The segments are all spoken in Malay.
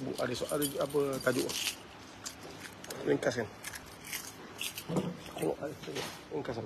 Ada apa tajuk? Ringkaskan. Tengok ada ringkasan.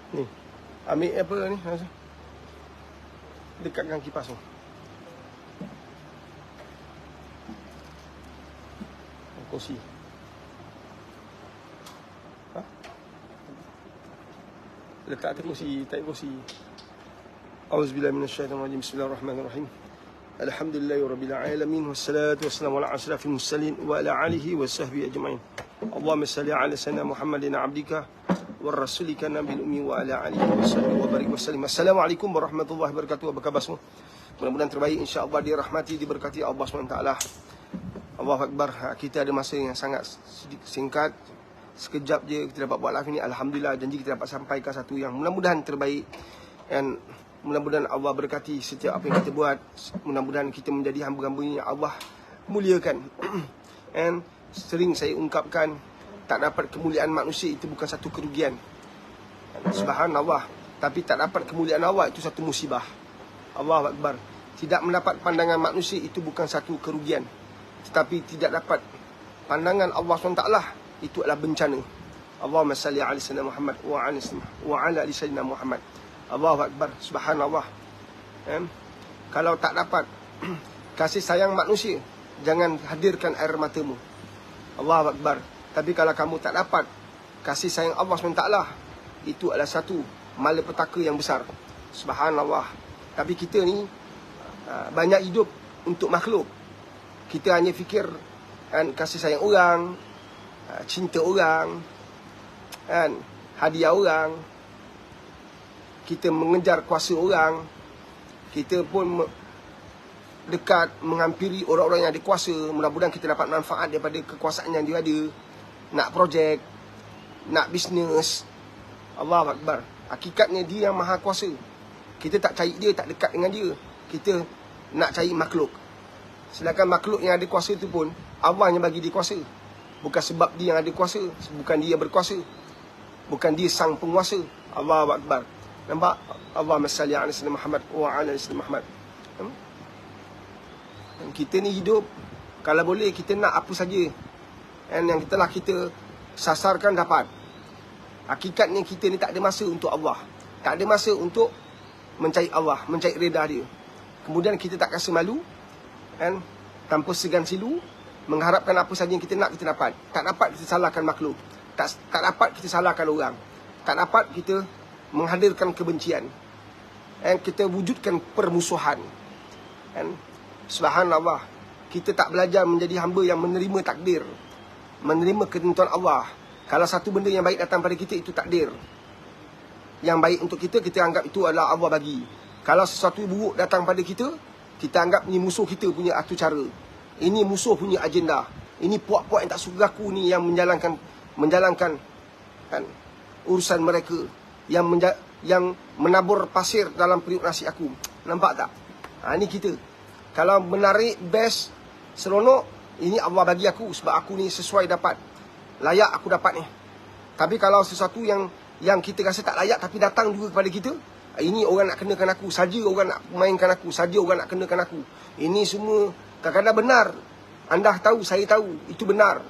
Ni, ambil apa ni? Dekatkan kipas tu. Kursi. Ha? Letak atas kursi, tak kursi. Auzubillahi minasyaitonirrajim. Bismillahirrahmanirrahim. Alhamdulillahirabbil alamin wassalatu wassalamu ala asyrafil mursalin wa ala alihi wa sahbihi ajmain. Allahumma salli ala sayyidina Muhammadin abdika wa rasulika nabil ummi wa ala alihi wa barik wa sallim. Assalamualaikum warahmatullahi wabarakatuh. Apa khabar semua? Mudah-mudahan terbaik, insya-Allah, dirahmati, diberkati Allah SWT. Allahu Akbar. Kita ada masa yang sangat singkat, sekejap je kita dapat buat live ini. Alhamdulillah, janji kita dapat sampaikan satu yang mudah-mudahan terbaik, dan mudah-mudahan Allah berkati setiap apa yang kita buat. Mudah-mudahan kita menjadi hamba-hamba Allah muliakan. And sering saya ungkapkan, tak dapat kemuliaan manusia itu bukan satu kerugian. Subhanallah. Tapi tak dapat kemuliaan awak itu satu musibah. Allahu Akbar. Tidak mendapat pandangan manusia itu bukan satu kerugian. Tetapi tidak dapat pandangan Allah SWT itu adalah bencana. Allahumma salli ala sayyidina Muhammad wa ala ali sayyidina Muhammad. Allahu Akbar. Subhanallah. Kalau tak dapat kasih sayang manusia, jangan hadirkan air matamu. Allahu Akbar. Tapi kalau kamu tak dapat kasih sayang Allah SWT, itu adalah satu malapetaka yang besar. Subhanallah. Tapi kita ni banyak hidup untuk makhluk. Kita hanya fikir kasih sayang orang, cinta orang, hadiah orang. Kita mengejar kuasa orang. Kita pun dekat menghampiri orang-orang yang ada kuasa. Mudah-mudahan kita dapat manfaat daripada kekuasaan yang dia ada. Nak projek, nak bisnes. Allahu Akbar. Hakikatnya dia yang maha kuasa. Kita tak cari dia, tak dekat dengan dia. Kita nak cari makhluk. Sedangkan makhluk yang ada kuasa itu pun Allah yang bagi dia kuasa. Bukan sebab dia yang ada kuasa, bukan dia yang berkuasa, bukan dia sang penguasa. Allahu Akbar. Nampak? Allahumma salli ala sayyidina Muhammad wa ala ali sayyidina Muhammad. Dan kita ni hidup, kalau boleh kita nak apa saja yang telah kita sasarkan dapat. Hakikatnya kita ni tak ada masa untuk Allah. Tak ada masa untuk mencari Allah, mencari reda dia. Kemudian kita tak rasa malu, tanpa segan silu, mengharapkan apa saja yang kita nak, kita dapat. Tak dapat kita salahkan makhluk. Tak dapat kita salahkan orang. Tak dapat kita menghadirkan kebencian. Kita wujudkan permusuhan. Subhanallah. Kita tak belajar menjadi hamba yang menerima takdir, menerima ketentuan Allah. Kalau satu benda yang baik datang pada kita, itu takdir. Yang baik untuk kita, kita anggap itu adalah Allah bagi. Kalau sesuatu buruk datang pada kita, kita anggap ini musuh kita punya atur cara. Ini musuh punya agenda. Ini puak-puak yang tak suka aku ni yang menjalankan urusan mereka. Yang menabur pasir dalam periuk nasi aku. Nampak tak? Ini kita. Kalau menarik best, seronok, ini Allah bagi aku sebab aku ni sesuai dapat. Layak aku dapat ni. Tapi kalau sesuatu yang kita rasa tak layak tapi datang juga kepada kita, ini orang nak kenakan aku, saja orang nak mainkan aku, saja orang nak kenakan aku. Ini semua kadang-kadang benar. Anda tahu, saya tahu, itu benar.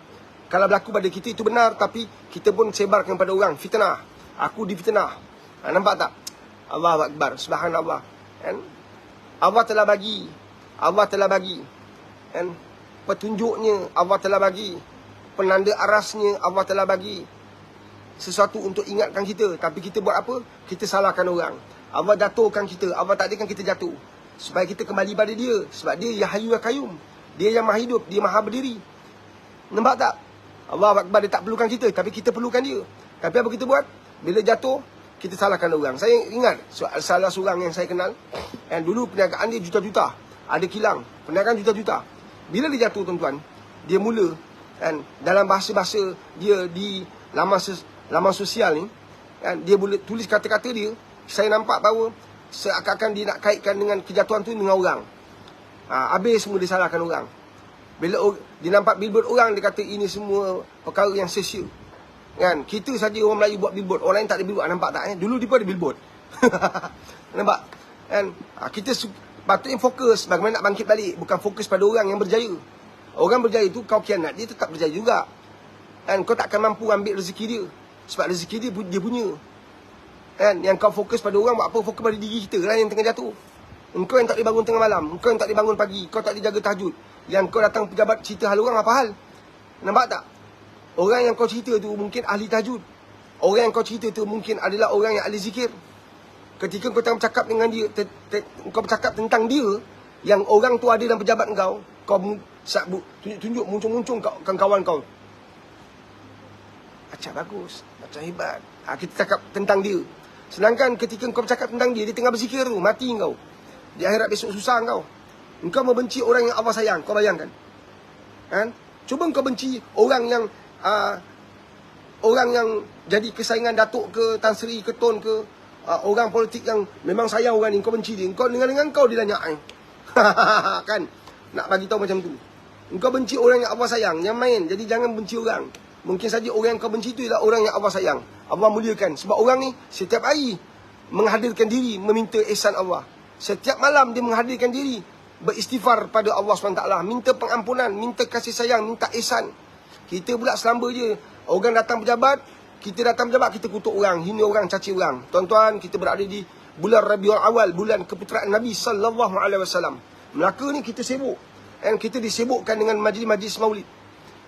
Kalau berlaku pada kita itu benar, tapi kita pun sebarkan kepada orang, fitnah. Aku difitnah. Nampak tak? Allahu Akbar. Subhanallah. Allah telah bagi. Allah telah bagi. Petunjuknya Allah telah bagi. Penanda arasnya Allah telah bagi. Sesuatu untuk ingatkan kita. Tapi kita buat apa? Kita salahkan orang. Allah jatuhkan kita. Allah takdirkan kita jatuh. Supaya kita kembali pada dia. Sebab dia yang Hayyu ya Qayyum. Dia yang maha hidup. Dia maha berdiri. Nampak tak? Allah Akbar. Dia tak perlukan kita. Tapi kita perlukan dia. Tapi apa kita buat? Bila jatuh, kita salahkan orang. Saya ingat salah seorang yang saya kenal. Yang dulu perniagaan dia juta-juta. Ada kilang. Perniagaan juta-juta. Bila dia jatuh, tuan-tuan, dia mula dalam bahasa-bahasa dia di laman sosial ni, dia boleh tulis kata-kata dia. Saya nampak bahawa seakan-akan dia nak kaitkan dengan kejatuhan tu dengan orang. Habis semua dia salahkan orang. Bila dia nampak billboard orang, dia kata ini semua perkara yang sia-sia. Kita saja orang Melayu buat billboard, orang lain tak ada billboard. Nampak tak? Dulu dia pun ada billboard. Nampak? Kita patutnya fokus bagaimana nak bangkit balik. Bukan fokus pada orang yang berjaya. Orang berjaya tu kau khianat, dia tetap berjaya juga. Kau tak akan mampu ambil rezeki dia. Sebab rezeki dia punya. Yang kau fokus pada orang, buat apa? Fokus pada diri kita lah yang tengah jatuh. Engkau yang tak boleh bangun tengah malam. Engkau yang tak boleh bangun pagi. Kau tak boleh jaga tahajud. Yang kau datang pejabat cerita hal orang, apa hal? Nampak tak? Orang yang kau cerita tu mungkin ahli tahajud. Orang yang kau cerita tu mungkin adalah orang yang ahli zikir. Ketika kau tengah bercakap dengan dia, kau bercakap tentang dia, yang orang tu ada dalam pejabat kau tunjuk muncung-muncung kawan kau. Macam bagus, macam hebat. Kita cakap tentang dia. Sedangkan ketika kau bercakap tentang dia, dia tengah berzikir tu, mati kau. Di akhirat besok susah kau. Engkau membenci orang yang Allah sayang. Kau bayangkan. Cuba kau benci orang yang jadi kesayangan Datuk ke, Tan Sri ke, Tun ke, orang politik yang memang sayang orang ni, kau benci dia. Kau dengan kau dia lanyak. Kan? Nak bagi tahu macam tu. Engkau benci orang yang Allah sayang. Yang main. Jadi jangan benci orang. Mungkin saja orang yang kau benci itu ialah orang yang Allah sayang. Allah muliakan. Sebab orang ni setiap hari menghadirkan diri meminta ihsan Allah. Setiap malam dia menghadirkan diri beristighfar pada Allah SWT. Minta pengampunan, minta kasih sayang, minta ihsan. Kita pula selamba je. Orang datang pejabat, kita datang pejabat, kita kutuk orang, hina orang, caci orang. Tuan-tuan, kita berada di bulan Rabiul Awal, bulan keputeraan Nabi SAW. Melaka ni kita sibuk. Dan kita disibukkan dengan majlis-majlis maulid.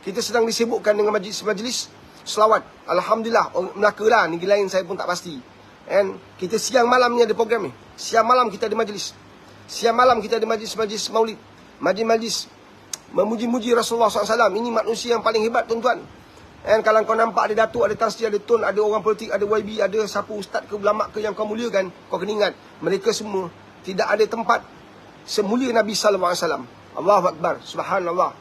Kita sedang disibukkan dengan majlis-majlis selawat. Alhamdulillah, Melaka lah, negeri lain saya pun tak pasti. And kita siang malam ni ada program ni. Siang malam kita ada majlis. Siang malam kita ada majlis-majlis maulid. Majlis-majlis memuji-muji Rasulullah SAW. Ini manusia yang paling hebat, tuan-tuan. And kalau kau nampak ada datuk, ada Tan Sri, ada Tun, ada orang politik, ada YB, ada siapa ustaz ke ulama ke yang kau muliakan, kau kena ingat, mereka semua tidak ada tempat semulia Nabi SAW. Allahu Akbar, subhanallah.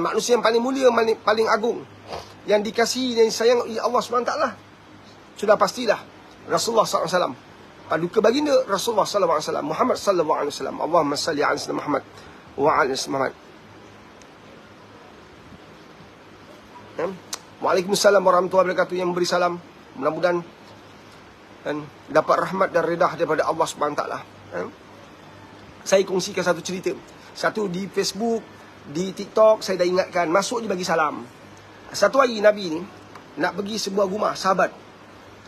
Manusia yang paling mulia, paling agung, yang dikasihi dan sayang oleh Allah SWT, sudah pastilah Rasulullah SAW. Paduka baginda Rasulullah SAW, Muhammad SAW. Allahumma salli ala sayyidina Muhammad wa ala sayyidina Muhammad. Waalaikumsalam warahmatullahi wabarakatuh. Yang memberi salam, mudah-mudahan dan dapat rahmat dan redah daripada Allah SWT. Saya kongsikan satu cerita. Satu di Facebook, di TikTok, saya dah ingatkan, masuk je bagi salam. Satu hari Nabi ni nak pergi sebuah rumah sahabat.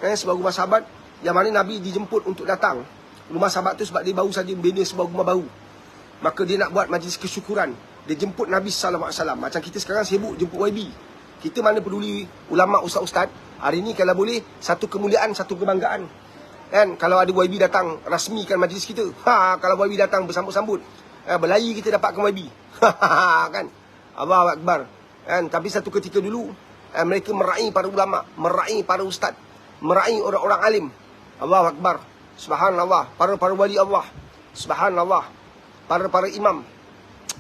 Sebuah rumah sahabat yang mana Nabi dijemput untuk datang rumah sahabat tu sebab dia baru saja bina sebuah rumah baru. Maka dia nak buat majlis kesyukuran. Dia jemput Nabi SAW. Macam kita sekarang sibuk jemput YB. Kita mana peduli ulama, ustaz-ustaz. Hari ni kalau boleh, satu kemuliaan, satu kebanggaan. Kan, kalau ada YB datang, rasmikan majlis kita. Kalau YB datang bersambut-sambut, berlari kita dapatkan YB. Kan, Allahu Akbar. Kan, tapi satu ketika dulu, mereka meraih para ulama, meraih para ustaz, meraih orang-orang alim. Allahu Akbar. Subhanallah. Para wali Allah. Subhanallah. Para imam.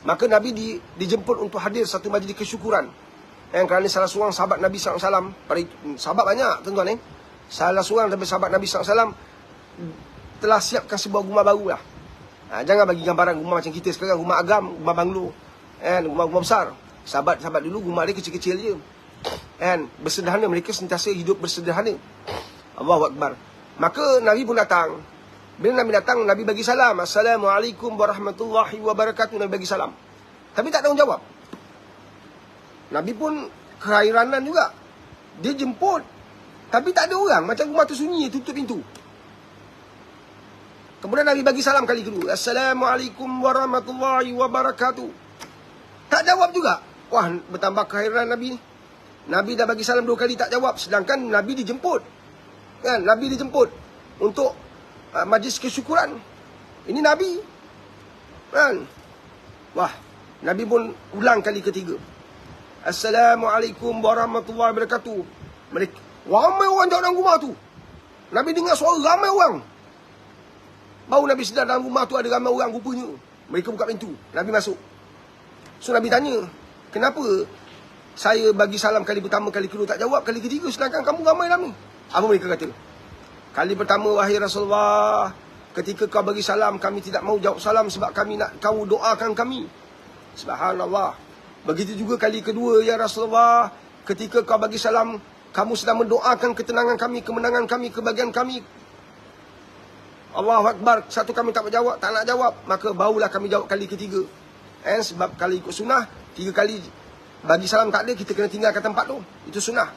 Maka Nabi dijemput untuk hadir satu majlis kesyukuran. Kerana salah seorang sahabat Nabi SAW, sahabat banyak tuan-tuan. Salah seorang daripada sahabat Nabi SAW telah siapkan sebuah rumah baru lah. Jangan bagi gambaran rumah macam kita sekarang, rumah agam, rumah banglo, rumah besar. Sahabat-sahabat dulu rumah dia kecil-kecil je. Bersederhana, mereka sentiasa hidup bersederhana. Allahu Akbar. Maka Nabi pun datang. Bila Nabi datang, Nabi bagi salam. Assalamualaikum warahmatullahi wabarakatuh. Nabi bagi salam. Tapi tak ada orang jawab. Nabi pun kehairanan juga. Dia jemput, tapi tak ada orang. Macam rumah tu sunyi, tutup pintu. Kemudian Nabi bagi salam kali kedua. Assalamualaikum warahmatullahi wabarakatuh. Tak jawab juga. Wah, bertambah kehairanan Nabi ni. Nabi dah bagi salam 2 kali tak jawab. Sedangkan Nabi dijemput. Kan? Nabi dijemput untuk majlis kesyukuran. Ini Nabi. Kan? Wah, Nabi pun ulang kali ketiga. Assalamualaikum warahmatullahi wabarakatuh. Mereka, ramai orang dalam rumah tu. Nabi dengar suara ramai orang. Baru Nabi sedar dalam rumah tu ada ramai orang rupanya. Mereka buka pintu. Nabi masuk. So Nabi tanya, kenapa saya bagi salam kali pertama, kali kedua tak jawab, kali ketiga sedangkan kamu ramai dalam ni? Apa mereka kata? Kali pertama, wahai Rasulullah, ketika kau bagi salam, kami tidak mau jawab salam sebab kami nak kau doakan kami. Subhanallah. Begitu juga kali kedua, ya Rasulullah, ketika kau bagi salam, kamu sedang mendoakan ketenangan kami, kemenangan kami, kebahagiaan kami. Allahu Akbar. Satu kami tak berjawab, tak nak jawab, maka barulah kami jawab kali ketiga. Sebab kalau ikut sunnah, 3 kali bagi salam tak ada, kita kena tinggalkan tempat tu. Itu sunnah.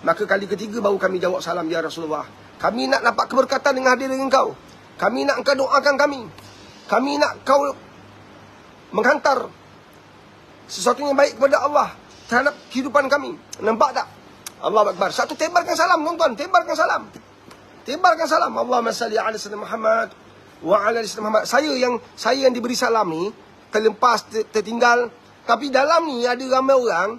Maka kali ketiga baru kami jawab salam, ya Rasulullah. Kami nak dapat keberkatan dengan hadir dengan kau. Kami nak kau doakan kami. Kami nak kau menghantar sesuatu yang baik kepada Allah terhadap kehidupan kami. Nampak tak? Allahu Akbar. Satu, tebarkan salam, tuan-tuan. Tebarkan salam. Tebarkan salam. Allahumma salli ala sayyidina Muhammad wa ala sayyidina Muhammad. Saya yang diberi salam ni terlepas, tertinggal. Tapi dalam ni ada ramai orang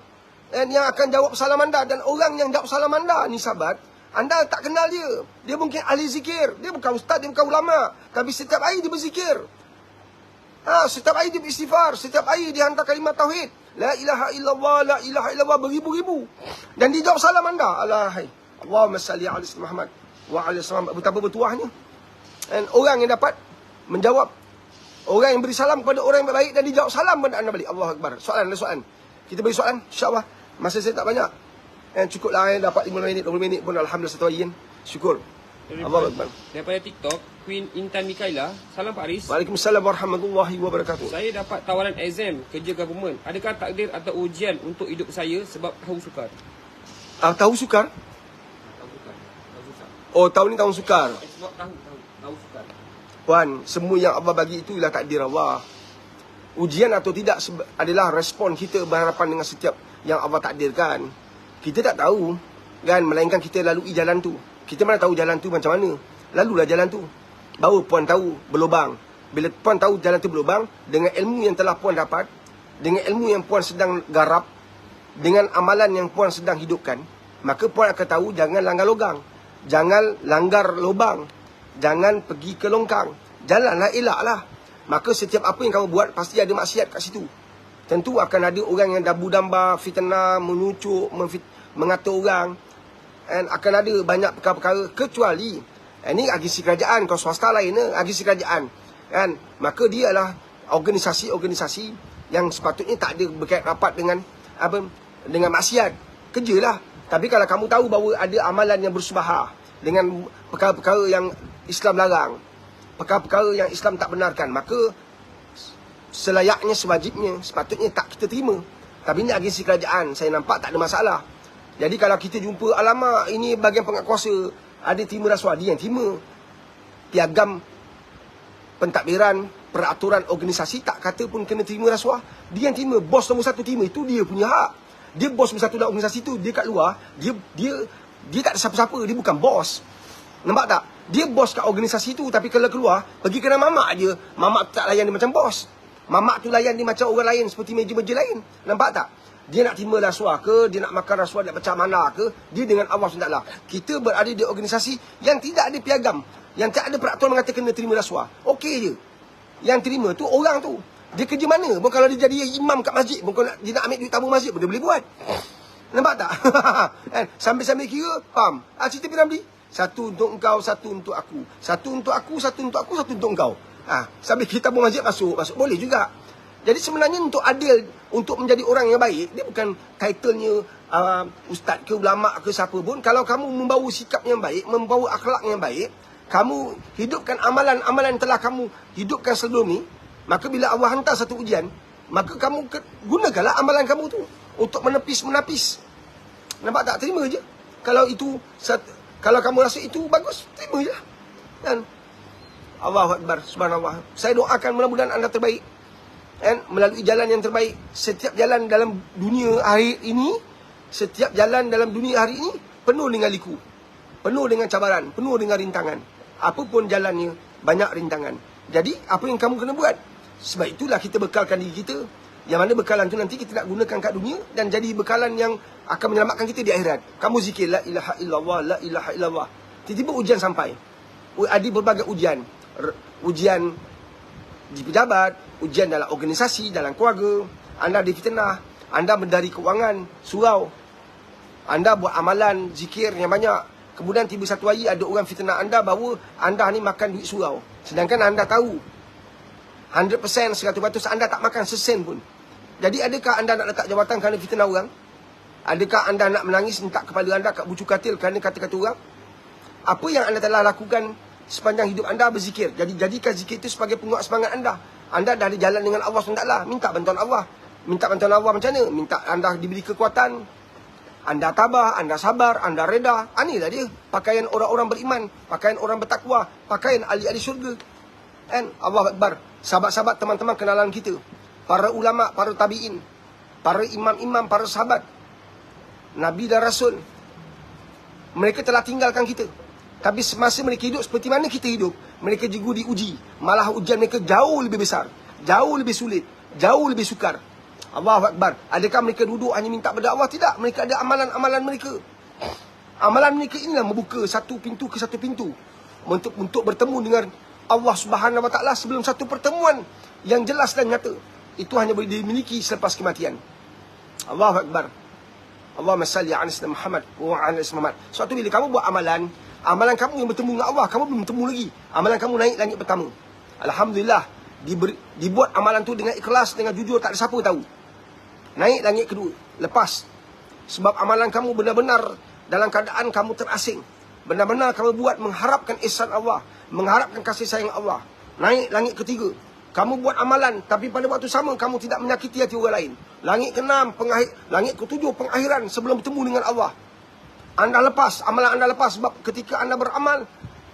yang akan jawab salam anda. Dan orang yang jawab salam anda ni, sahabat, anda tak kenal dia. Dia mungkin ahli zikir. Dia bukan ustaz, dia bukan ulama. Tapi setiap hari dia berzikir. Setiap hari dia beristighfar. Setiap hari dia hantar kalimah tauhid. La ilaha illallah, la ilaha illallah, beribu-ribu. Dan dia jawab salam anda. Alahai. Allahumma salli ala sayyidina Muhammad wa ala sayyidina Muhammad. Betapa bertuahnya. Dan orang yang dapat menjawab Orang yang beri salam kepada orang yang baik dan dijawab salam pada anda balik. Allahu Akbar. Soalan, ada soalan. Kita beri soalan, insya-Allah. Masa saya tak banyak. Cukuplah dapat 15 minit, 20 minit pun alhamdulillah satu hari kan. Syukur. Allahu Akbar. Daripada TikTok, Queen Intan Mikaela. Salam Pak Aris. Waalaikumsalam warahmatullahi wabarakatuh. Saya dapat tawaran exam kerja government. Adakah takdir atau ujian untuk hidup saya sebab tahu sukar? Tahu sukar? Tahu sukar. Oh, tahun ni tahun sukar. Sebab tahu sukar. Puan, semua yang Allah bagi itu ialah takdir Allah. Ujian atau tidak adalah respon kita berhadapan dengan setiap yang Allah takdirkan. Kita tak tahu kan, melainkan kita lalui jalan tu. Kita mana tahu jalan tu macam mana. Lalulah jalan tu. Baru puan tahu berlubang. Bila puan tahu jalan tu berlubang, dengan ilmu yang telah puan dapat, dengan ilmu yang puan sedang garap, dengan amalan yang puan sedang hidupkan, maka puan akan tahu jangan langgar lubang. Jangan langgar lubang. Jangan pergi ke longkang. Jalanlah, elaklah. Maka setiap apa yang kamu buat pasti ada maksiat kat situ. Tentu akan ada orang yang dabu damba, fitnah, menyucuk, mengata orang. Dan akan ada banyak perkara-perkara. Kecuali ini agisi kerajaan. Kalau swasta lain, agisi kerajaan kan? Maka dia adalah organisasi-organisasi yang sepatutnya tak ada berkait rapat dengan dengan maksiat. Kerjalah. Tapi kalau kamu tahu bahawa ada amalan yang bersubahah dengan perkara-perkara yang Islam larang, perkara-perkara yang Islam tak benarkan, maka selayaknya, sewajibnya, sepatutnya tak kita terima. Tapi ini agisi kerajaan, saya nampak tak ada masalah. Jadi kalau kita jumpa, alamak ini bahagian penguatkuasa ada terima rasuah, dia yang terima. Piagam pentadbiran, peraturan organisasi tak kata pun kena terima rasuah. Dia yang terima, bos nombor satu terima, itu dia punya hak. Dia bos nombor satu dalam organisasi tu, dia kat luar, dia tak ada siapa-siapa, dia bukan bos. Nampak tak? Dia bos kat organisasi tu, tapi kalau keluar, pergi kena mamak je. Mamak tak layan dia macam bos. Mamak tu layan dia macam orang lain, seperti meja-meja lain. Nampak tak? Dia nak terima rasuah ke, dia nak makan rasuah nak macam mana ke, dia dengan Allah SWT. Kita berada di organisasi yang tidak ada piagam, yang tak ada peraturan mengatakan kena terima rasuah. Okey je. Yang terima tu orang tu. Dia kerja mana? Bukan kalau dia jadi imam kat masjid, bukan dia nak ambil duit tabung masjid pun dia boleh buat. Nampak tak? Sambil-sambil kira, faham? Cerita Piramli. Satu untuk engkau, satu untuk aku. Satu untuk aku, satu untuk aku, satu untuk engkau. Sambil kita tabung masjid masuk boleh juga. Jadi sebenarnya untuk adil, untuk menjadi orang yang baik, dia bukan titlenya ustaz ke ulama ke siapa pun. Kalau kamu membawa sikap yang baik, membawa akhlak yang baik, kamu hidupkan amalan-amalan yang telah kamu hidupkan sebelum ni, maka bila Allah hantar satu ujian, maka kamu gunakanlah amalan kamu tu untuk menepis. Nampak tak? Terima je. Kalau kamu rasa itu bagus, terima je. Dan Allahu Akbar, subhanallah. Saya doakan mudah-mudahan anda terbaik. Dan melalui jalan yang terbaik. Setiap jalan dalam dunia hari ini, penuh dengan liku. Penuh dengan cabaran, penuh dengan rintangan. Apapun jalannya, banyak rintangan. Jadi, apa yang kamu kena buat? Sebab itulah kita bekalkan diri kita. Yang mana bekalan tu nanti kita nak gunakan kat dunia dan jadi bekalan yang akan menyelamatkan kita di akhirat. Kamu zikir la ilaha illallah, la ilaha illallah. Tiba-tiba ujian sampai. Ada berbagai ujian. Ujian di pejabat, ujian dalam organisasi, dalam keluarga. Anda difitnah, anda mendari keuangan, surau. Anda buat amalan zikir yang banyak. Kemudian tiba satu hari ada orang fitnah anda bahawa anda ni makan duit surau. Sedangkan anda tahu 100%, 100% anda tak makan sesen pun. Jadi adakah anda nak letak jawatan kerana fitnah orang? Adakah anda nak menangis minta kepala anda kat bucu katil kerana kata-kata orang? Apa yang anda telah lakukan sepanjang hidup anda berzikir? Jadi jadikan zikir itu sebagai penguat semangat anda. Anda dah ada jalan dengan Allah SWT. Minta bantuan Allah. Minta bantuan Allah macam mana? Minta anda diberi kekuatan. Anda tabah, anda sabar, anda reda. Inilah dia pakaian orang-orang beriman, pakaian orang bertakwa, pakaian ahli-ahli syurga. And Allah Akbar. Sahabat-sahabat, teman-teman kenalan kita, para ulama, para tabi'in, para imam-imam, para sahabat, Nabi dan Rasul, mereka telah tinggalkan kita. Tapi semasa mereka hidup seperti mana kita hidup, mereka juga diuji. Malah ujian mereka jauh lebih besar, jauh lebih sulit, jauh lebih sukar. Allahu Akbar. Adakah mereka duduk hanya minta pada Allah? Tidak. Mereka ada amalan-amalan mereka. Amalan mereka inilah membuka satu pintu ke satu pintu untuk bertemu dengan Allah Subhanahu Wa Taala sebelum satu pertemuan yang jelas dan nyata. Itu hanya boleh dimiliki selepas kematian. Allahu Akbar. Allahumma salli ala sayyidina Muhammad wa ala ali Muhammad. Suatu bila kamu buat amalan kamu yang bertemu dengan Allah, kamu belum bertemu lagi. Amalan kamu naik langit pertama. Alhamdulillah. dibuat amalan tu dengan ikhlas, dengan jujur, tak ada siapa tahu. Naik langit kedua, lepas. Sebab amalan kamu benar-benar dalam keadaan kamu terasing. Benar-benar kamu buat mengharapkan ihsan Allah, mengharapkan kasih sayang Allah. Naik langit ketiga, kamu buat amalan, tapi pada waktu sama kamu tidak menyakiti hati orang lain. Langit keenam, langit ketujuh, pengakhiran sebelum bertemu dengan Allah. Anda lepas, amalan anda lepas. Sebab ketika anda beramal,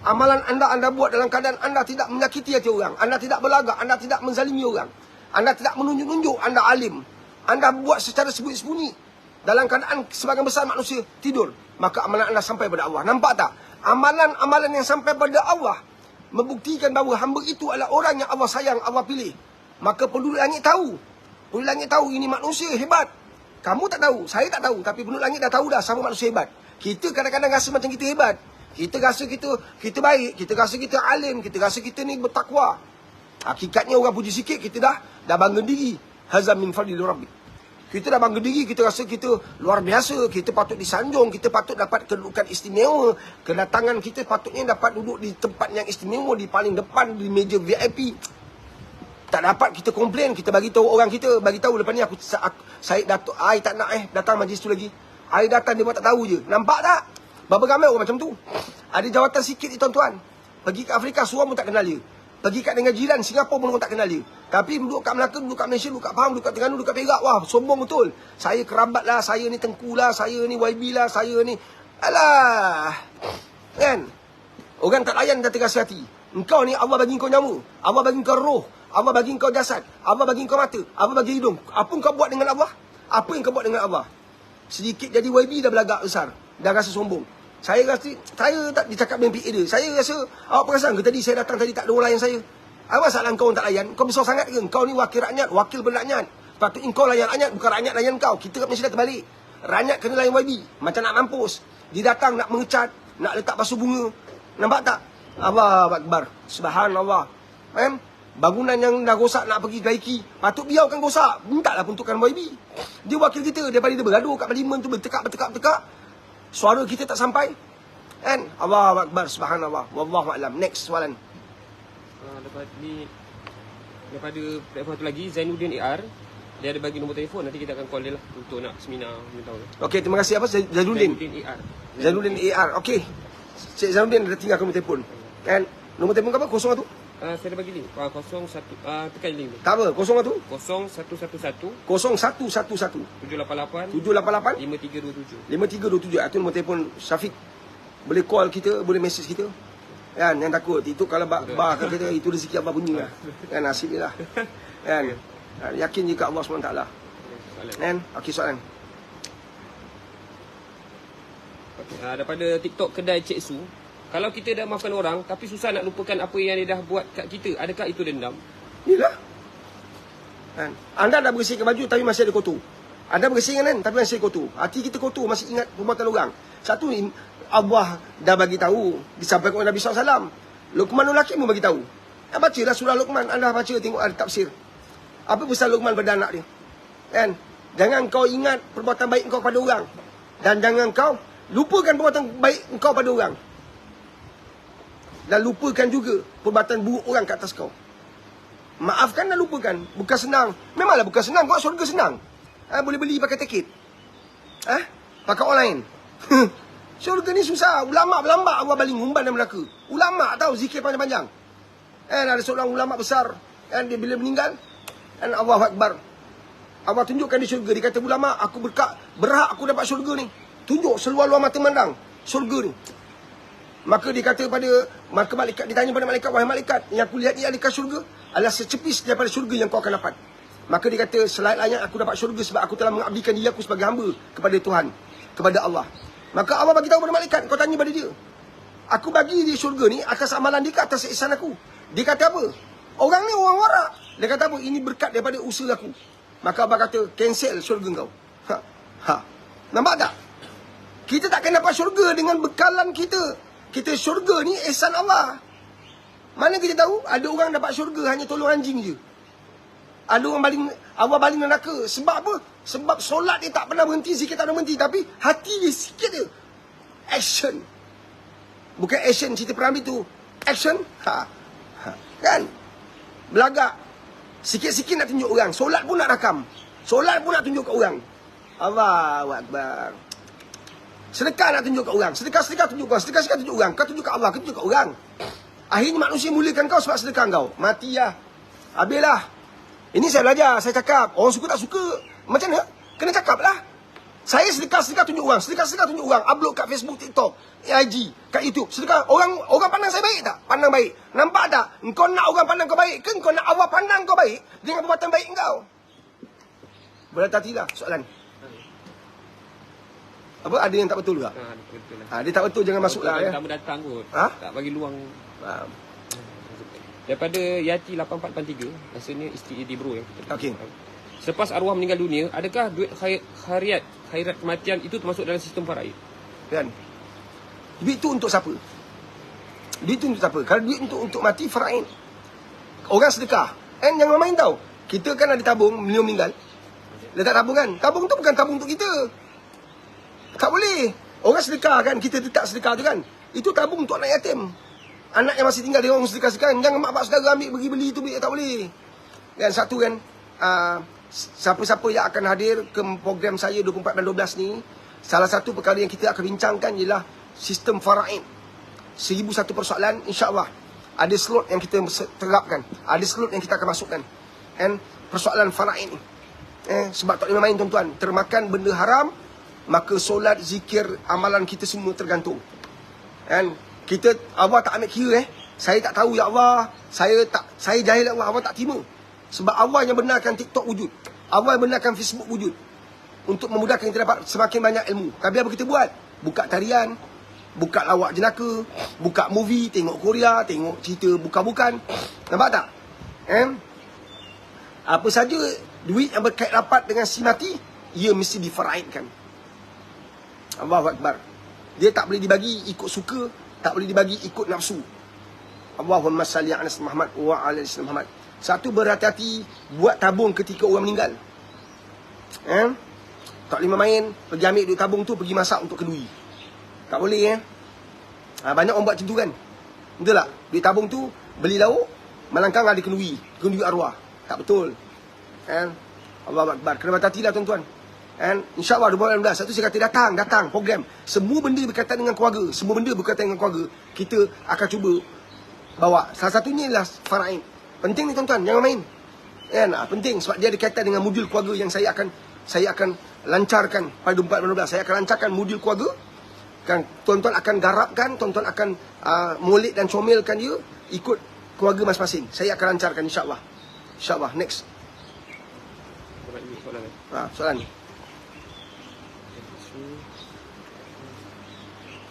amalan anda buat dalam keadaan anda tidak menyakiti hati orang. Anda tidak berlagak, anda tidak menzalimi orang. Anda tidak menunjuk-nunjuk, anda alim. Anda buat secara sembunyi-sembunyi. Dalam keadaan sebagian besar manusia tidur. Maka amalan anda sampai pada Allah. Nampak tak? Amalan-amalan yang sampai pada Allah membuktikan bahawa hamba itu adalah orang yang Allah sayang, Allah pilih. Maka penduduk langit tahu. Penduduk langit tahu ini manusia hebat. Kamu tak tahu, saya tak tahu. Tapi penduduk langit dah tahu dah siapa manusia hebat. Kita kadang-kadang rasa macam kita hebat. Kita rasa kita baik. Kita rasa kita alim. Kita rasa kita ni bertakwa. Hakikatnya orang puji sikit, kita dah bangga diri. Hazam min fadlil rabbi. Kita dah bangga diri, kita rasa kita luar biasa. Kita patut disanjung, kita patut dapat kedudukan istimewa. Kedatangan kita patutnya dapat duduk di tempat yang istimewa, di paling depan, di meja VIP. Tak dapat kita komplain, kita bagi tahu orang kita, bagi tahu lepas ni saya Datuk ai tak nak datang majlis tu lagi. Ai datang dia buat tak tahu je. Nampak tak? Berapa ramai orang macam tu? Ada jawatan sikit ni tuan-tuan. Pergi ke Afrika semua pun tak kenal dia. Pergi kat dengan jiran Singapura pun orang tak kenal dia. Tapi duduk kat Melaka, duduk kat Malaysia, duduk kat Pahang, duduk kat Terengganu, duduk kat Perak. Wah, sombong betul. Saya kerabat lah, saya ni Tengku lah, saya ni YB lah, saya ni. Alah. Kan? Orang tak layan kata rasa hati. Engkau ni Allah bagi kau nyawa. Allah bagi kau roh. Allah bagi kau jasad. Allah bagi kau mata. Allah bagi hidung. Apa yang kau buat dengan Allah? Apa yang kau buat dengan Allah? Sedikit jadi YB dah berlagak besar. Dah rasa sombong. Saya tak dicakap dengan PA dia. Saya rasa, awak perasan ke tadi saya datang tadi tak ada orang layan saya? Apa masalah kau orang tak layan? Kau besar sangat ke? Kau ni wakil rakyat, wakil berakyat. Patut kau layan rakyat, bukan rakyat layan kau. Kita kat Malaysia dah terbalik. Rakyat kena layan YB. Macam nak mampus. Dia datang nak mengecat, nak letak basuh bunga. Nampak tak? Allahu Akbar. Subhanallah. Bangunan yang dah rosak nak pergi baiki, patut biarkan rosak. Mintalah peruntukan YB. Dia wakil kita. Daripada dia bergaduh kat parlimen tu, bertekak. Suara kita tak sampai. Kan? Allahu Akbar. Subhanallah. Wallahu a'lam. Next soalan. Lepas ni, daripada platform tu lagi, Zainuddin AR. Dia ada bagi nombor telefon. Nanti kita akan call dia lah untuk nak seminar. Okey, terima kasih. Apa? Zainuddin AR. Zainuddin AR. Okey. Cik Zainuddin dah tinggalkan nombor telefon. Kan? Nombor telefon apa? 01? Saya dah bagi link. 01 tekan link tu. Tak apa. 01? 0111 0111 788 788 5327. 5327. Itu nombor telefon Syafiq. Boleh call kita, boleh message kita. Kan, yang takut itu kalau bar kita itu rezeki Allah bunyi lah. Kan, nasib dia lah. Kan. Yakin jika Allah SWT. Kan? Okey, soalan. Daripada TikTok kedai Cik Su. Kalau kita dah maafkan orang tapi susah nak lupakan apa yang dia dah buat kat kita, adakah itu dendam? Yalah. Kan? Anda dah bersihkan baju tapi masih ada kotor. Anda bersihkan kan tapi masih kotor. Hati kita kotor, masih ingat perbuatan orang. Satu, Allah dah bagi tahu, disampaikan oleh Nabi SAW. Luqmanul Hakim pun bagi tahu. Bacalah surah Luqman. Anda baca, tengok ada tafsir. Apa pesan Luqman pada anak dia? Kan? Jangan kau ingat perbuatan baik kau pada orang. Dan jangan kau lupakan perbuatan baik kau pada orang. Dan lupakan juga perbuatan buruk orang kat atas kau. Maafkan dan lupakan. Bukan senang. Memanglah bukan senang. Kau syurga senang. Boleh beli pakai tiket. Pakai online. Syurga ni susah. Ulama berlambak Allah baling umban dan neraka. Ulama tahu zikir panjang-panjang. Ada seorang ulama besar. Dia bila meninggal. Allahu Akbar. Allah tunjukkan di syurga. Dia kata ulama, aku berhak aku dapat syurga ni. Tunjuk seluar-luar mata mandang syurga ni. Maka dia kata maka malaikat ditanya pada malaikat, wahai malaikat, yang aku lihat ni adakah syurga? Adalah secepis daripada syurga yang kau akan dapat. Maka dia kata, selain-lainnya aku dapat syurga sebab aku telah mengabdikan diri aku sebagai hamba kepada Tuhan, kepada Allah. Maka Allah bagi tahu pada malaikat, kau tanya pada dia. Aku bagi dia syurga ni atas amalan dia ke atas ihsan aku. Dia kata apa? Orang ni orang warak. Dia kata apa? Ini berkat daripada usaha aku. Maka Allah kata, cancel syurga kau. Nampak tak? Kita takkan dapat syurga dengan bekalan kita. Kita syurga ni ihsan Allah. Mana kita tahu? Ada orang dapat syurga hanya tolong anjing je. Ada orang Allah baling neraka. Sebab apa? Sebab solat dia tak pernah berhenti, zikir tak pernah berhenti. Tapi hati dia sikit je. Action. Bukan action cerita Perambi tu. Action. Kan? Belagak. Sikit-sikit nak tunjuk orang. Solat pun nak rakam. Solat pun nak tunjuk kat orang. Allahu Akbar. Sedekah nak tunjuk kat orang. Sedekah-sedekah tunjuk kat orang. Sedekah-sedekah tunjuk orang. Kau tunjuk kat Allah, kau tunjuk kat orang. Akhirnya manusia mulakan kau sebab sedekah kau. Mati lah. Habislah. Ini saya belajar, saya cakap. Orang suka tak suka. Macam mana? Kena cakap lah. Saya sedekah-sedekah tunjuk orang. Sedekah-sedekah tunjuk orang. Upload kat Facebook, TikTok, IG, kat YouTube. Sedekah. Orang pandang saya baik tak? Pandang baik. Nampak tak? Engkau nak orang pandang kau baik ke? Engkau nak Allah pandang kau baik dengan perbuatan baik engkau? Berhati-hatilah soalan. Apa? Ada yang tak betul juga? Betul lah. Dia tak betul, jangan masuk lah. Ya. Pertama datang kot. Tak bagi luang. Daripada Yati 8483, rasanya isteri dia bro yang kita. Okey. Selepas arwah meninggal dunia, adakah duit khairat kematian itu termasuk dalam sistem faraid? Kan? Duit tu untuk siapa? Duit tu untuk siapa? Kalau duit untuk mati, faraid. Orang sedekah. Jangan main tau. Kita kan ada tabung, beliau meninggal. Letak tabung kan? Tabung tu bukan tabung untuk kita. Tak boleh. Orang sedekah kan, kita letak sedekah tu kan. Itu tabung untuk anak yatim. Anak yang masih tinggal, dia orang sedekah-sedekah. Jangan mak bapak saudara ambil, pergi beli tu, tak boleh. Dan satu kan, siapa-siapa yang akan hadir ke program saya 24 dan 12 ni, salah satu perkara yang kita akan bincangkan ialah sistem faraid. 1001 persoalan, insya-Allah. Ada slot yang kita terapkan. Ada slot yang kita akan masukkan. And persoalan faraid ni. Sebab tak boleh main tuan-tuan. Termakan benda haram, maka solat, zikir, amalan kita semua tergantung. And kita, Allah tak ambil kira saya tak tahu ya Allah, saya jahil ya Allah, Allah tak terima. Sebab Allah yang benarkan TikTok wujud. Allah yang benarkan Facebook wujud. Untuk memudahkan kita dapat semakin banyak ilmu. Tapi apa kita buat? Buka tarian, buka lawak jenaka, buka movie, tengok Korea, tengok cerita bukan-bukan. Nampak tak? Apa saja duit yang berkait rapat dengan si mati, ia mesti difaraidkan. Allahu Akbar. Dia tak boleh dibagi ikut suka, tak boleh dibagi ikut nafsu. Allahumma salli ala Muhammad wa ala Muhammad. Satu, berhati-hati buat tabung ketika orang meninggal. Tak boleh main, pergi ambil duit tabung tu, pergi masak untuk kedui. Tak boleh banyak orang buat macam tu kan. Betul tak? Duit tabung tu, beli lauk, malangkang ada kendui arwah. Tak betul. Allahu Akbar. Kena berhati-hati lah tuan-tuan. InsyaAllah 2016. Satu saya kata datang program. Semua benda berkaitan dengan keluarga. Semua benda berkaitan dengan keluarga. Kita akan cuba bawa. Salah satunya ialah faraid. Penting ni tuan-tuan, jangan main. Penting sebab dia ada kaitan dengan modul keluarga yang saya akan lancarkan pada 2016. Saya akan lancarkan modul keluarga. Kan tuan-tuan akan garapkan, tuan-tuan akan molek dan comelkan dia ikut keluarga masing-masing. Saya akan lancarkan insya-Allah. Insya-Allah. Next. Soalan ni.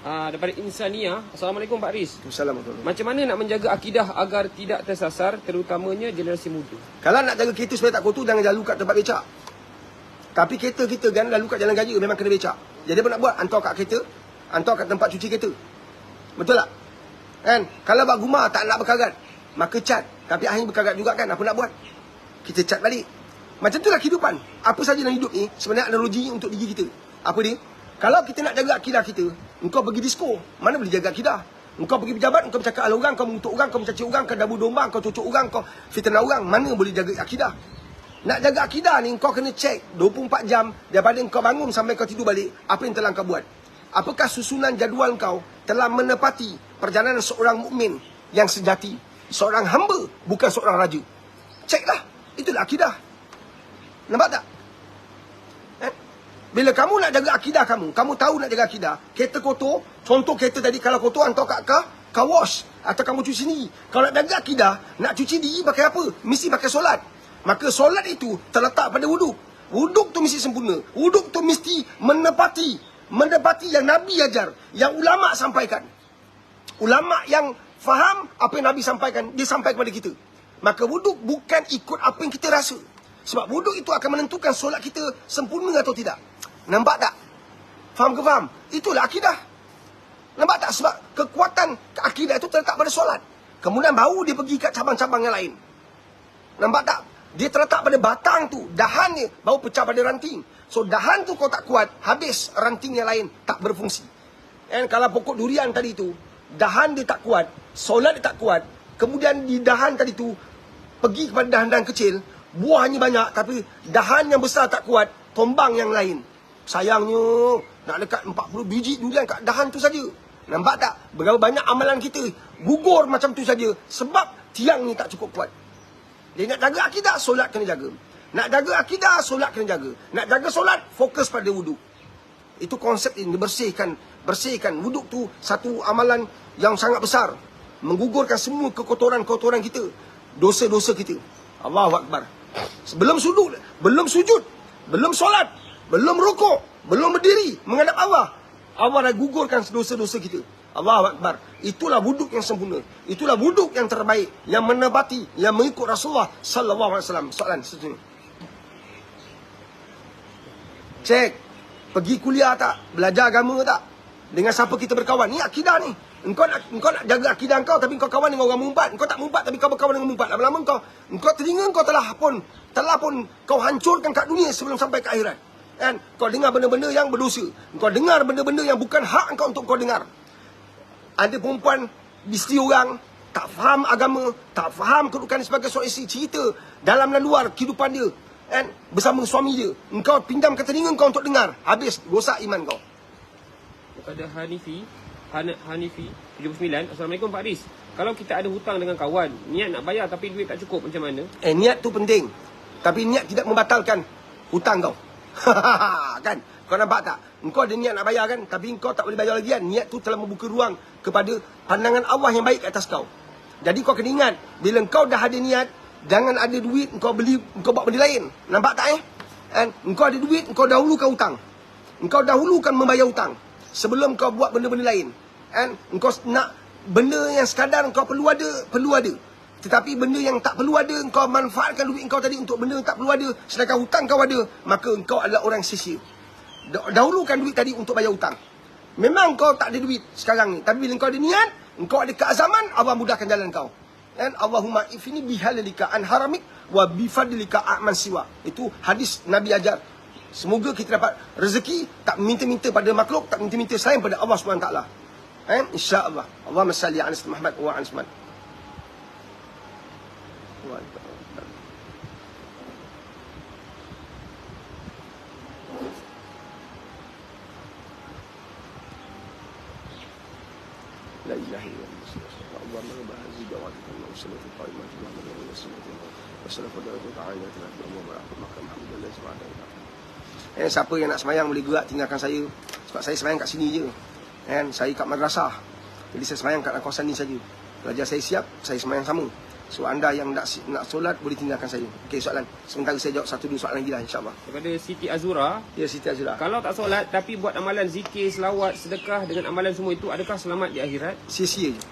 Daripada Insania. Assalamualaikum Pak Riz. Assalamualaikum. Macam mana nak menjaga akidah agar tidak tersasar, terutamanya generasi muda? Kalau nak jaga kereta supaya tak kotor, jangan lalu kat tempat becak. Tapi kereta kita kan lalu kat jalan raya memang kena becak. Jadi apa nak buat? Hantar kat kereta, hantar kat tempat cuci kereta. Betul tak? Kalau bak gumar tak nak berkarat, maka cat. Tapi akhirnya berkarat juga kan, apa nak buat? Kita cat balik. Macam itulah kehidupan. Apa saja dalam hidup ni sebenarnya analogi untuk diri kita. Apa dia? Kalau kita nak jaga akidah kita, engkau pergi disko, mana boleh jaga akidah? Engkau pergi pejabat, engkau bercakap ala orang, kau mengutuk orang, kau mencaci orang, kau dabu domba, kau cucuk orang, kau fitnah orang, mana boleh jaga akidah? Nak jaga akidah ni, engkau kena cek 24 jam daripada engkau bangun sampai kau tidur balik, apa yang telah engkau buat? Apakah susunan jadual engkau telah menepati perjalanan seorang mukmin yang sejati, seorang hamba, bukan seorang raja? Ceklah, itulah akidah. Nampak tak? Bila kamu nak jaga akidah kamu tahu nak jaga akidah, kereta kotor, contoh kereta tadi kalau kotor hantar kat car wash atau kamu cuci sendiri. Kalau nak jaga akidah, nak cuci diri pakai apa? Mesti pakai solat. Maka solat itu terletak pada wuduk. Wuduk tu mesti sempurna. Wuduk tu mesti menepati yang Nabi ajar, yang ulama sampaikan. Ulama yang faham apa yang Nabi sampaikan, dia sampai kepada kita. Maka wuduk bukan ikut apa yang kita rasa. Sebab wuduk itu akan menentukan solat kita sempurna atau tidak. Nampak tak? Faham ke faham? Itulah akidah. Nampak tak? Sebab kekuatan akidah itu terletak pada solat. Kemudian baru dia pergi kat cabang-cabang yang lain. Nampak tak? Dia terletak pada batang tu. Dahan dia baru pecah pada ranting. So dahan tu kau tak kuat, habis ranting yang lain tak berfungsi. And kalau pokok durian tadi tu, dahan dia tak kuat, solat dia tak kuat, kemudian di dahan tadi tu pergi kepada dahan-dahan kecil, buahnya banyak tapi dahan yang besar tak kuat, tombang yang lain. Sayangnya, nak dekat 40 biji durian kat dahan tu saja. Nampak tak? Berapa banyak amalan kita gugur macam tu saja sebab tiang ni tak cukup kuat. Jadi nak jaga akidah, solat kena jaga. Nak jaga akidah, solat kena jaga. Nak jaga solat, fokus pada wuduk. Itu konsep ini, bersihkan. Wuduk tu satu amalan yang sangat besar. Menggugurkan semua kekotoran-kotoran kita. Dosa-dosa kita. Allahu Akbar. Belum sujud, belum solat, belum rukuk, belum berdiri menghadap Allah. Allah dah gugurkan dosa-dosa kita. Allahu Akbar. Itulah wuduk yang sempurna. Itulah wuduk yang terbaik, yang menepati, yang mengikut Rasulullah sallallahu alaihi wasallam. Soalan seterusnya. Cek, pergi kuliah tak? Belajar agama tak? Dengan siapa kita berkawan? Ni akidah ni. Engkau nak jaga akidah kau tapi kau kawan dengan orang mumpat. Engkau tak mumpat tapi kau berkawan dengan mumpat. Lama-lama engkau telinga kau telah pun kau hancurkan kat dunia sebelum sampai ke akhirat. Kan? Kau dengar benda-benda yang berdosa. Kau dengar benda-benda yang bukan hak engkau untuk kau dengar. Ada perempuan, isteri orang, tak faham agama, tak faham kedudukan sebagai seorang isteri, cerita dalam dan luar kehidupan dia, kan? Bersama suami dia. Engkau pinjamkan telinga kau untuk dengar. Habis, rosak iman kau. Kepada Hanifi 79, Assalamualaikum Pak Riz. Kalau kita ada hutang dengan kawan, niat nak bayar tapi duit tak cukup, macam mana? Niat tu penting. Tapi niat tidak membatalkan hutang kau. Kan? Kau nampak tak? Engkau ada niat nak bayar kan? Tapi engkau tak boleh bayar lagi kan? Niat tu telah membuka ruang kepada pandangan Allah yang baik ke atas kau. Jadi kau kena ingat, bila engkau dah ada niat, jangan ada duit, engkau buat benda lain. Nampak tak kan? Engkau ada duit, engkau dahulukan hutang. Engkau dahulukan membayar hutang sebelum kau buat benda-benda lain. Kan? Engkau nak benda yang sekadar engkau perlu ada. Tetapi benda yang tak perlu ada, engkau manfaatkan duit engkau tadi untuk benda yang tak perlu ada, sedangkan hutang kau ada, maka engkau adalah orang sia-sia. Dahulukan duit tadi untuk bayar hutang. Memang kau tak ada duit sekarang ni, tapi bila engkau ada niat, engkau ada keazaman, Allah mudahkan jalan kau. Dan Allahumma ifini bihalalika an haramik wa bifadlika a'man siwa. Itu hadis Nabi ajar. Semoga kita dapat rezeki, tak minta-minta pada makhluk, tak minta-minta selain pada Allah SWT. InsyaAllah. Allahumma salli ala Sayyidina Muhammad wa ala Muhammad. La ilaha illallah. Allahumma bahzi jawadika wa salatu qaimah Muhammad wa sallallahu wasallam wa ta'ala wa maka alhamdulillah subhanahu. Siapa yang nak semayang boleh gerak tinggalkan saya. Sebab saya semayang kat sini je. Saya kat madrasah. Jadi saya semayang kat kawasan ni saja. Pelajar saya siap, saya semayang sama. So anda yang nak solat boleh tinggalkan saya. Okey, soalan. Sementara saya jawab 1-2 soalan lagi lah, insyaAllah. Daripada Siti Azura. Ya, Siti Azura. Kalau tak solat tapi buat amalan zikir, selawat, sedekah dengan amalan semua itu, adakah selamat di akhirat? Sia-sia je.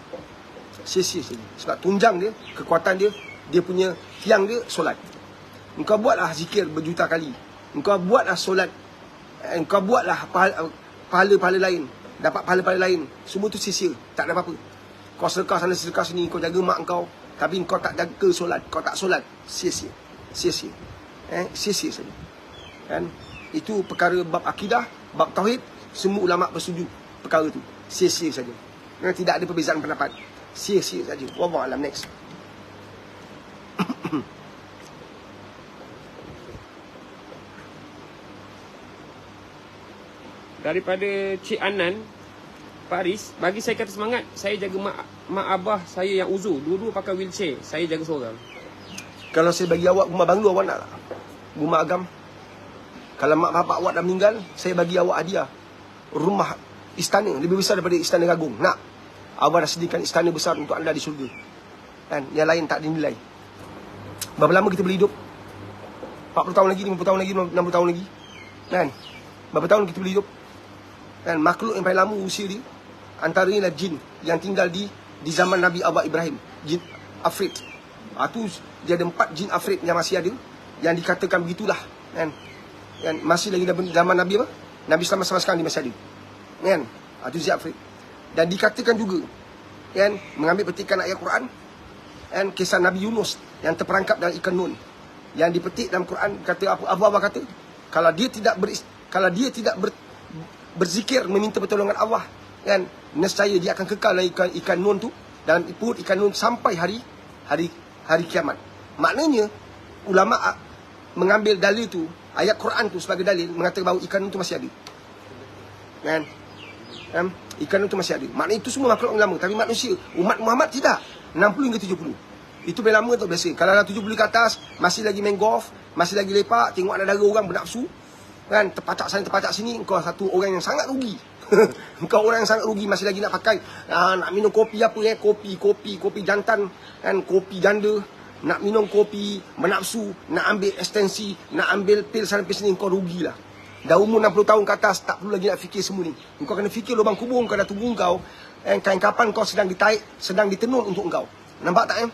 Sia-sia saja. Sebab tunjang dia, kekuatan dia, dia punya tiang dia, solat. Engkau buatlah zikir berjuta kali. Engkau buatlah solat. Engkau buatlah pahala-pahala lain. Dapat pahala-pahala lain. Semua tu sia-sia. Tak ada apa-apa. Kau sedekah sana, sedekah sini. Kau jaga mak kau. Tapi kau tak jaga solat. Kau tak solat. Sia-sia. Sia-sia. Sia-sia saja. Kan? Itu perkara bab akidah, bab tauhid. Semua ulama' bersetuju perkara tu. Sia-sia saja. Tidak ada perbezaan pendapat. Sia-sia saja. Wallahualam. Next. Daripada Cik Anan, Pak Riz, bagi saya kata semangat, saya jaga mak abah saya yang uzur. Dua-dua pakai wheelchair, saya jaga seorang. Kalau saya bagi awak rumah banglo, awak nak tak? Rumah agam. Kalau mak bapak awak dah meninggal, saya bagi awak hadiah rumah istana, lebih besar daripada istana Agung. Nak? Awak dah sediakan istana besar untuk anda di syurga. Kan? Yang lain tak dinilai. Berapa lama kita boleh hidup? 40 tahun lagi, 50 tahun lagi, 60 tahun lagi. Kan? Berapa tahun kita boleh hidup? Dan makhluk yang paling lama usia dia antaranya jin yang tinggal di zaman Nabi Allah Ibrahim, jin Afrit. Tu dia ada 4 jin Afrit yang masih ada, yang dikatakan begitulah kan. Kan masih lagi zaman Nabi apa? Nabi sama sekarang dia masih ada. Kan? Tu jin Afrit. Dan dikatakan juga kan mengambil petikan ayat Quran kan, kisah Nabi Yunus yang terperangkap dalam ikan nun. Yang dipetik dalam Quran kata apa Allah kata, kalau dia tidak berzikir meminta pertolongan Allah kan, nescaya dia akan kekal dalam ikan nun tu, dalam perut ikan nun sampai hari kiamat. Maknanya ulama mengambil dalil tu, ayat Quran tu sebagai dalil, mengatakan bahawa ikan itu masih ada. Kan? Ikan itu masih ada. Maknanya itu semua makhluk yang lama. Tapi manusia, umat Muhammad tidak. 60 hingga 70. Itu paling lama tu biasa. Kalau dah 70 ke atas, masih lagi main golf, masih lagi lepak, tengok ada orang bernafsu, kan, terpacak sana terpacak sini, kau satu orang yang sangat rugi. Kau orang yang sangat rugi, masih lagi nak pakai, nak minum kopi apa ya, kopi jantan, kan, kopi janda, nak minum kopi, menafsu, nak ambil ekstensi, nak ambil pil sana pil sini, kau rugilah. Dah umur 60 tahun ke atas, tak perlu lagi nak fikir semua ni. Kau kena fikir lubang kubur kau dah tunggu kau, kapan kau sedang ditarik, sedang ditenun untuk kau. Nampak tak?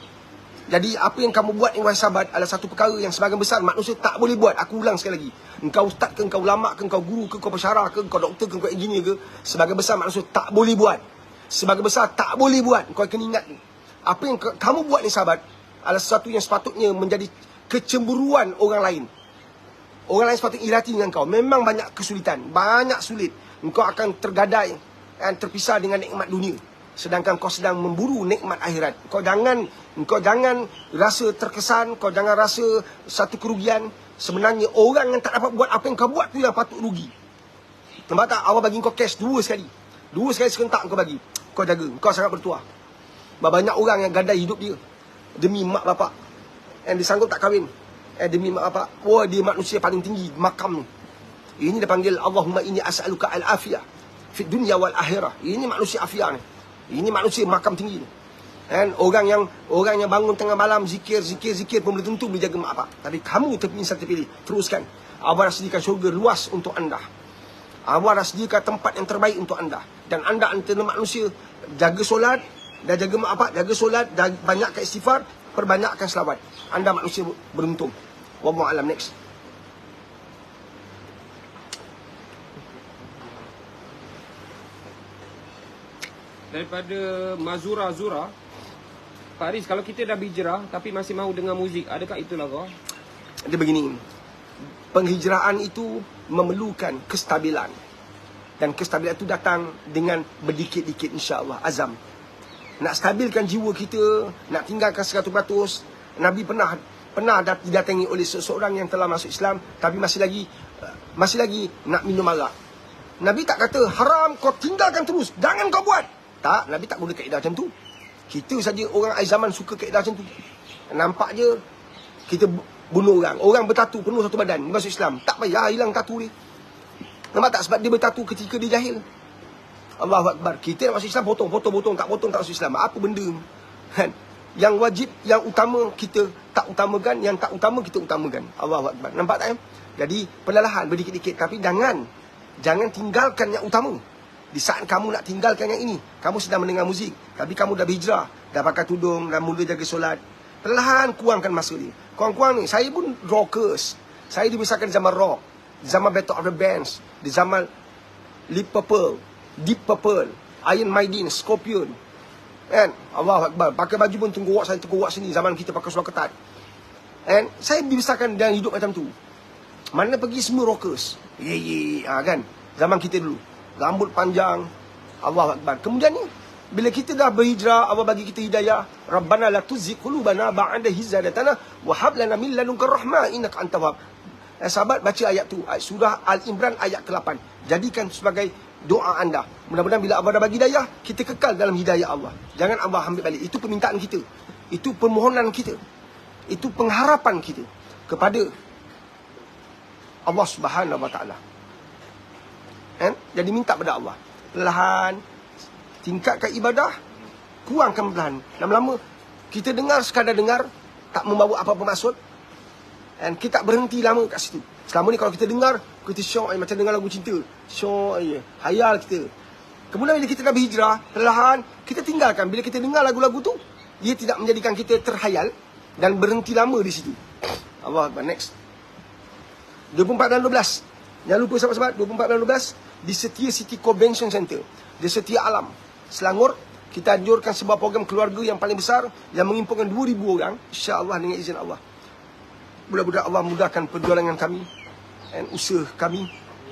Jadi apa yang kamu buat ni wahai sahabat adalah satu perkara yang sebagian besar manusia tak boleh buat. Aku ulang sekali lagi. Engkau ustaz ke, engkau ulama ke, engkau guru ke, engkau pensyarah ke, engkau doktor ke, engkau engineer ke, sebagian besar manusia tak boleh buat. Sebagian besar tak boleh buat. Kau kena ingat ni. Apa yang kamu buat ni sahabat adalah sesuatu yang sepatutnya menjadi kecemburuan orang lain. Orang lain sepatutnya iri hati dengan kau. Memang banyak kesulitan, banyak sulit. Engkau akan tergadai dan terpisah dengan nikmat dunia, sedangkan kau sedang memburu nikmat akhirat. Kau jangan rasa terkesan, kau jangan rasa satu kerugian. Sebenarnya orang yang tak dapat buat apa yang kau buat tu yang patut rugi. Nampak tak? Allah bagi kau cash 2 sekali. 2 sekali serentak kau bagi. Kau jaga, kau sangat bertuah. Banyak orang yang gadai hidup dia demi mak bapak, yang dia sanggup tak kahwin, demi mak bapak. Wah, dia manusia paling tinggi makam ni. Ini dia panggil Allahumma inni as'aluka al-afiyah fi dunya wal akhirah. Ini manusia afiah ni. Ini manusia makam tinggi ni. Kan, orang yang bangun tengah malam zikir pun belum tentu boleh jaga mak bapak. Tapi kamu terpilih. Teruskan. Allah dah sediakan syurga luas untuk anda. Allah dah sediakan tempat yang terbaik untuk anda. Dan anda antara manusia, jaga solat, dah jaga mak bapak, jaga solat, dah banyakkan istighfar, perbanyakkan selawat. Anda manusia beruntung. Wallahu alam. Next. Daripada Mazura Zura, Pak Haris, kalau kita dah berhijrah tapi masih mahu dengar muzik, adakah itu lagu? Dia begini, penghijrahan itu memerlukan kestabilan. Dan kestabilan itu datang dengan berdikit-dikit, insya-Allah, azam. Nak stabilkan jiwa kita, nak tinggalkan 100%. Nabi pernah didatangi oleh seseorang yang telah masuk Islam tapi masih lagi nak minum arak. Nabi tak kata haram, kau tinggalkan terus, jangan kau buat. Tak, Nabi tak guna kaedah macam tu. Kita saja orang akhir zaman suka kaedah macam tu. Nampak je kita bunuh orang. Orang bertatu penuh satu badan, dia masuk Islam. Tak payah hilang tatu dia. Nampak tak? Sebab dia bertatu ketika dia jahil. Allahu Akbar. Kita nak masuk Islam, potong, tak potong tak masuk Islam. Apa benda? Kan? Yang wajib, yang utama kita tak utamakan, yang tak utama kita utamakan. Allahu Akbar. Nampak tak? Jadi perlahan berdikit-dikit, tapi jangan tinggalkan yang utama. Di saat kamu nak tinggalkan yang ini, kamu sedang mendengar muzik, tapi kamu dah berhijrah, dah pakai tudung, dah mula jaga solat, perlahan kurangkan masa dia. Kurang-kurang ni, saya pun rockers. Saya dibesarkan zaman rock, zaman Battle of the Bands, di zaman Deep Purple, Iron Maiden, Scorpion. Kan? Allahu Akbar. Pakai baju pun tengkorak sana, tengkorak sini. Zaman kita pakai seluar ketat. And saya dibesarkan dengan hidup macam tu. Mana pergi semua rockers. Kan? Zaman kita dulu. Rambut panjang. Allahu Akbar. Kemudian ni, bila kita dah berhijrah, Allah bagi kita hidayah. Rabbana la tuzigh qulubana ba'da idh hadaytana wa hab lana min ladunka rahmah innaka antal wahhab. Sahabat baca ayat tu, surah Al-Imran ayat ke-8. Jadikan sebagai doa anda. Mudah-mudahan bila Allah dah bagi hidayah, kita kekal dalam hidayah Allah. Jangan Allah ambil balik. Itu permintaan kita. Itu permohonan kita. Itu pengharapan kita kepada Allah Subhanahu Wa Taala. Jadi minta pada Allah. Perlahan tingkatkan ibadah, kurangkan perlahan. Lama-lama kita dengar sekadar dengar, tak membawa apa-apa maksud. Dan kita tak berhenti lama kat situ. Selama ni kalau kita dengar, kita syok macam dengar lagu cinta. Syok hayal kita. Kemudian bila kita dah berhijrah, perlahan kita tinggalkan. Bila kita dengar lagu-lagu tu, ia tidak menjadikan kita terhayal dan berhenti lama di situ. Allah Akbar. Next. 24 dan 12. Jangan lupa sahabat-sahabat, 24 dan 12 di Setia City Convention Center, di Setia Alam, Selangor. Kita anjurkan sebuah program keluarga yang paling besar yang menghimpunkan 2,000 orang, insya-Allah dengan izin Allah. Mudah-mudahan Allah mudahkan perjuangan kami dan usaha kami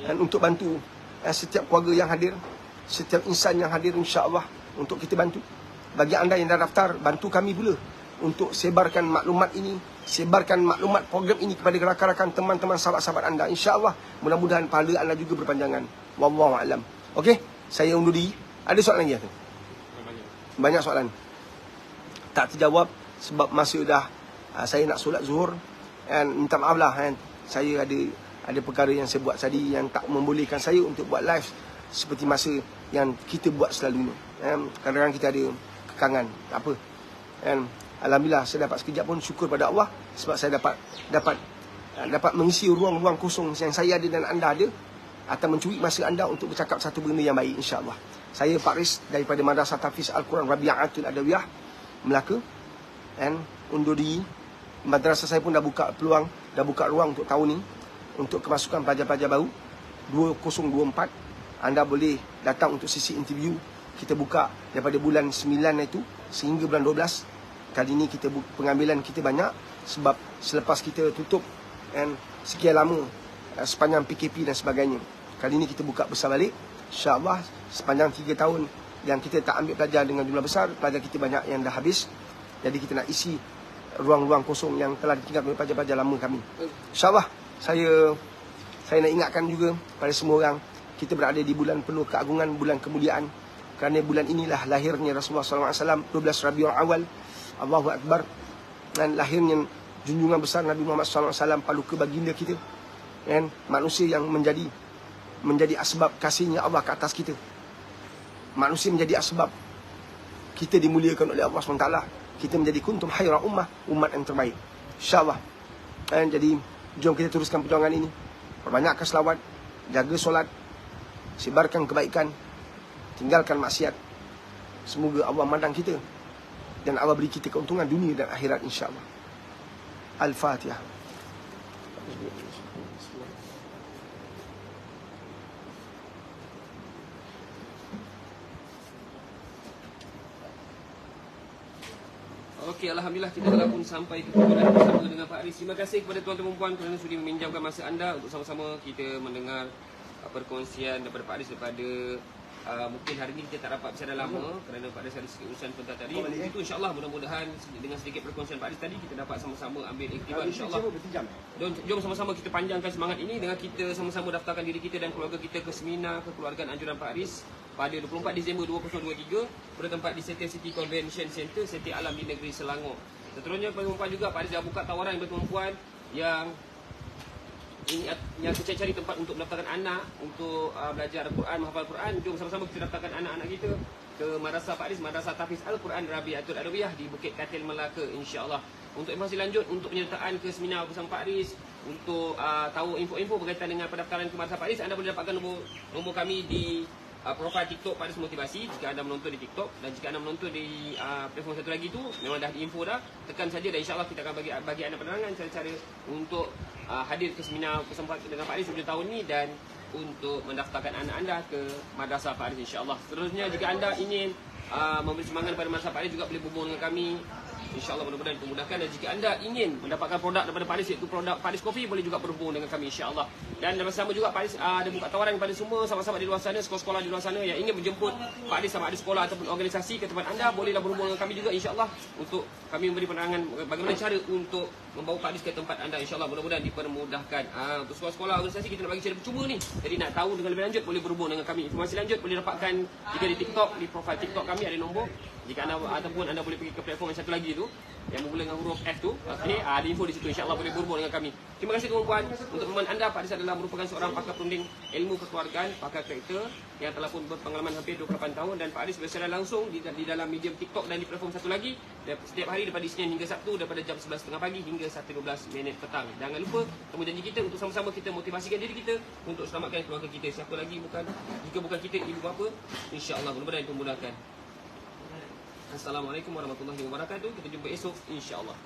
dan untuk bantu setiap keluarga yang hadir, setiap insan yang hadir, insya-Allah untuk kita bantu. Bagi anda yang dah daftar, bantu kami pula untuk sebarkan maklumat ini, Sebarkan maklumat program ini kepada rakan-rakan, teman-teman, sahabat-sahabat anda. InsyaAllah mudah-mudahan pahala anda juga berpanjangan. Wallahu a'lam. Okey, saya undur diri. Ada soalan lagi tu? Banyak soalan. Tak terjawab sebab masa dah saya nak solat zuhur. And minta maaf lah kan. Saya ada perkara yang saya buat tadi yang tak membolehkan saya untuk buat live seperti masa yang kita buat selalunya. Kadang-kadang kita ada kekangan, tak apa. Alhamdulillah saya dapat sekejap pun syukur pada Allah sebab saya dapat mengisi ruang-ruang kosong yang saya ada dan anda ada, atau mencuri masa anda untuk bercakap satu benda yang baik, insya-Allah. Saya Pak Riz daripada Madrasah Tahfiz Al-Quran Rabi'atul Adawiyah Melaka, dan undur diri. Madrasah saya pun dah buka peluang, dah buka ruang untuk tahun ni untuk kemasukan pelajar-pelajar baru 2024. Anda boleh datang untuk sesi interview. Kita buka daripada bulan 9 itu sehingga bulan 12. Kali ni kita pengambilan kita banyak sebab selepas kita tutup dan sekian lama sepanjang PKP dan sebagainya. Kali ni kita buka besar balik. InsyaAllah sepanjang 3 tahun yang kita tak ambil pelajar dengan jumlah besar, pelajar kita banyak yang dah habis. Jadi kita nak isi ruang-ruang kosong yang telah ditinggalkan oleh pelajar-pelajar lama kami. InsyaAllah saya nak ingatkan juga pada semua orang, kita berada di bulan penuh keagungan, bulan kemuliaan. Kerana bulan inilah lahirnya Rasulullah SAW, 12 Rabiul Awal. Allahu Akbar. Dan lahirnya junjungan besar Nabi Muhammad SAW, paluka baginda kita, dan manusia yang menjadi asbab kasihnya Allah ke atas kita. Manusia menjadi asbab kita dimuliakan oleh Allah SWT. Kita menjadi kuntum khayra ummah, umat yang terbaik, InsyaAllah. Dan jadi jom kita teruskan perjuangan ini. Perbanyakkan selawat, jaga solat, sebarkan kebaikan, tinggalkan maksiat. Semoga Allah mandang kita dan Allah beri kita keuntungan dunia dan akhirat, insyaAllah. Al-Fatihah. Okey, Alhamdulillah kita telah pun sampai ke kumpulan bersama dengan Pak Riz. Terima kasih kepada tuan-tuan dan puan kerana sudi meminjamkan masa anda untuk sama-sama kita mendengar perkongsian daripada Pak Riz daripada mungkin hari ini kita tak dapat bersedia lama kerana Pak Riz ada sedikit urusan sebentar tadi. Itu insya-Allah mudah-mudahan dengan sedikit perkongsian Pak Riz tadi kita dapat sama-sama ambil iktibar, insya-Allah. Jom sama-sama kita panjangkan semangat ini dengan kita sama-sama daftarkan diri kita dan keluarga kita ke seminar kekeluargaan anjuran Pak Riz pada 24 Disember 2023 bertempat di Setia City Convention Center, Setia Alam di negeri Selangor. Seterusnya tuan-tuan juga Pak Riz dah buka tawaran kepada tuan-puan yang cari tempat untuk mendaftarkan anak untuk belajar Al-Quran, menghafal Al-Quran. Jom sama-sama kita daftarkan anak-anak kita ke Madrasah Pak Riz, Madrasah Tahfiz Al-Quran Rabi'atul Adawiyah di Bukit Katil, Melaka, insya-Allah. Untuk informasi lanjut, untuk penyertaan ke seminar bersama Pak Riz, untuk tahu info-info berkaitan dengan pendaftaran ke Madrasah Pak Riz, anda boleh dapatkan nombor kami di profil TikTok Pak Riz Motivasi jika anda menonton di TikTok, dan jika anda menonton di platform satu lagi tu memang dah diinfo dah, tekan saja dan insya-Allah kita akan bagi anda penerangan cara-cara untuk hadir ke seminar bersama dengan Pak Riz pada tahun ni dan untuk mendaftarkan anak anda ke Madrasah Pak Riz, insya-Allah. Seterusnya jika anda ingin memberi semangat pada Madrasah Pak Riz juga boleh berhubung dengan kami, insya-Allah mudah-mudahan dimudahkan. Dan jika anda ingin mendapatkan produk daripada Pak Riz iaitu produk Pak Riz Coffee, boleh juga berhubung dengan kami, insya-Allah. Dan bersama juga Pak Riz ada buka tawaran kepada semua sahabat-sahabat di luar sana, sekolah-sekolah di luar sana yang ingin menjemput Pak Riz sama ada sekolah ataupun organisasi ke tempat anda, bolehlah berhubung dengan kami juga, insya-Allah, untuk kami memberi penerangan bagaimana cara untuk membawa Pak Riz ke tempat anda, insya-Allah. Mudah-mudahan dipermudahkan. Untuk sekolah-sekolah organisasi kita nak bagi secara percuma ni. Jadi nak tahu dengan lebih lanjut boleh berhubung dengan kami. Informasi lanjut boleh dapatkan jika di TikTok, di profil TikTok kami ada nombor. Jika anda ataupun anda boleh pergi ke platform yang satu lagi tu yang bermula dengan huruf F tu, okey, ada info di situ, insya-Allah boleh berhubung dengan kami. Terima kasih tuan-puan. Untuk pemahaman anda, Pak Riz adalah merupakan seorang pakar perunding ilmu kekeluargaan, pakar karakter yang telah pun berpengalaman hampir 28 tahun, dan Pak Riz bersedia langsung di dalam medium TikTok dan di platform satu lagi setiap hari daripada Isnin hingga Sabtu daripada jam 11.30 pagi hingga 1.12 petang. Jangan lupa temu janji kita untuk sama-sama kita motivasikan diri kita untuk selamatkan keluarga kita. Siapa lagi jika bukan kita, ibu bapa, insya-Allah. Mudah-mudahan itu memudahkan. Assalamualaikum warahmatullahi wabarakatuh. Kita jumpa esok, insya-Allah.